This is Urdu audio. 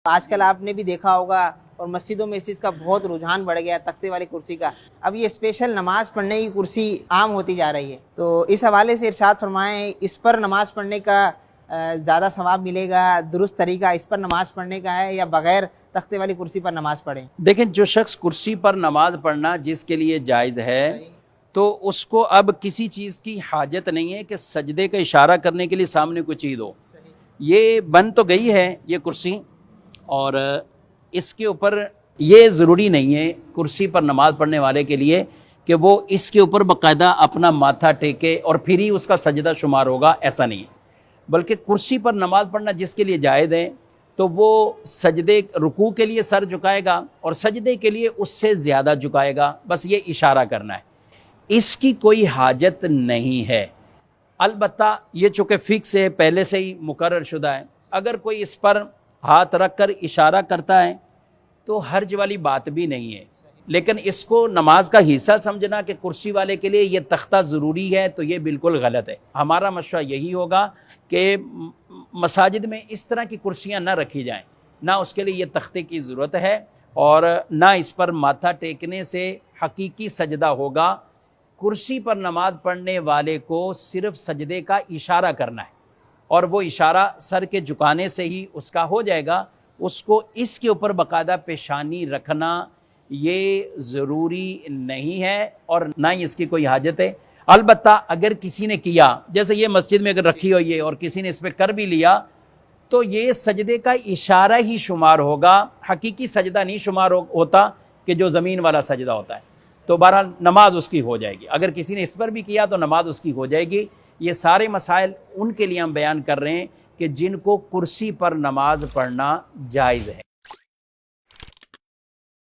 آج کل آپ نے بھی دیکھا ہوگا اور مسجدوں میں اس چیز کا بہت رجحان بڑھ گیا تختے والی کرسی کا. اب یہ اسپیشل نماز پڑھنے کی کرسی عام ہوتی جا رہی ہے. تو اس حوالے سے ارشاد فرمائیں اس پر نماز پڑھنے کا زیادہ ثواب ملے گا؟ درست طریقہ اس پر نماز پڑھنے کا ہے یا بغیر تختے والی کرسی پر نماز پڑھیں؟ دیکھیں، جو شخص کرسی پر نماز پڑھنا جس کے لیے جائز ہے تو اس کو اب کسی چیز کی حاجت نہیں ہے کہ سجدے کا اشارہ کرنے کے لیے سامنے کوئی چیز ہو. یہ بن تو گئی ہے یہ کرسی، اور اس کے اوپر یہ ضروری نہیں ہے کرسی پر نماز پڑھنے والے کے لیے کہ وہ اس کے اوپر باقاعدہ اپنا ماتھا ٹیکے اور پھر ہی اس کا سجدہ شمار ہوگا، ایسا نہیں ہے. بلکہ کرسی پر نماز پڑھنا جس کے لیے جائز ہے تو وہ سجدے رکوع کے لیے سر جھکائے گا اور سجدے کے لیے اس سے زیادہ جھکائے گا، بس یہ اشارہ کرنا ہے. اس کی کوئی حاجت نہیں ہے. البتہ یہ چونکہ فکس ہے، پہلے سے ہی مقرر شدہ ہے، اگر کوئی اس پر ہاتھ رکھ کر اشارہ کرتا ہے تو حرج والی بات بھی نہیں ہے. لیکن اس کو نماز کا حصہ سمجھنا کہ کرسی والے کے لیے یہ تختہ ضروری ہے تو یہ بالکل غلط ہے. ہمارا مشورہ یہی ہوگا کہ مساجد میں اس طرح کی کرسیاں نہ رکھی جائیں، نہ اس کے لیے یہ تختے کی ضرورت ہے اور نہ اس پر ماتھا ٹیکنے سے حقیقی سجدہ ہوگا. کرسی پر نماز پڑھنے والے کو صرف سجدے کا اشارہ کرنا ہے اور وہ اشارہ سر کے جھکانے سے ہی اس کا ہو جائے گا. اس کو اس کے اوپر باقاعدہ پیشانی رکھنا یہ ضروری نہیں ہے اور نہ ہی اس کی کوئی حاجت ہے. البتہ اگر کسی نے کیا، جیسے یہ مسجد میں اگر رکھی ہوئی ہے اور کسی نے اس پہ کر بھی لیا تو یہ سجدے کا اشارہ ہی شمار ہوگا، حقیقی سجدہ نہیں شمار ہوتا کہ جو زمین والا سجدہ ہوتا ہے. تو بہرحال نماز اس کی ہو جائے گی. اگر کسی نے اس پر بھی کیا تو نماز اس کی ہو جائے گی. یہ سارے مسائل ان کے لیے ہم بیان کر رہے ہیں کہ جن کو کرسی پر نماز پڑھنا جائز ہے.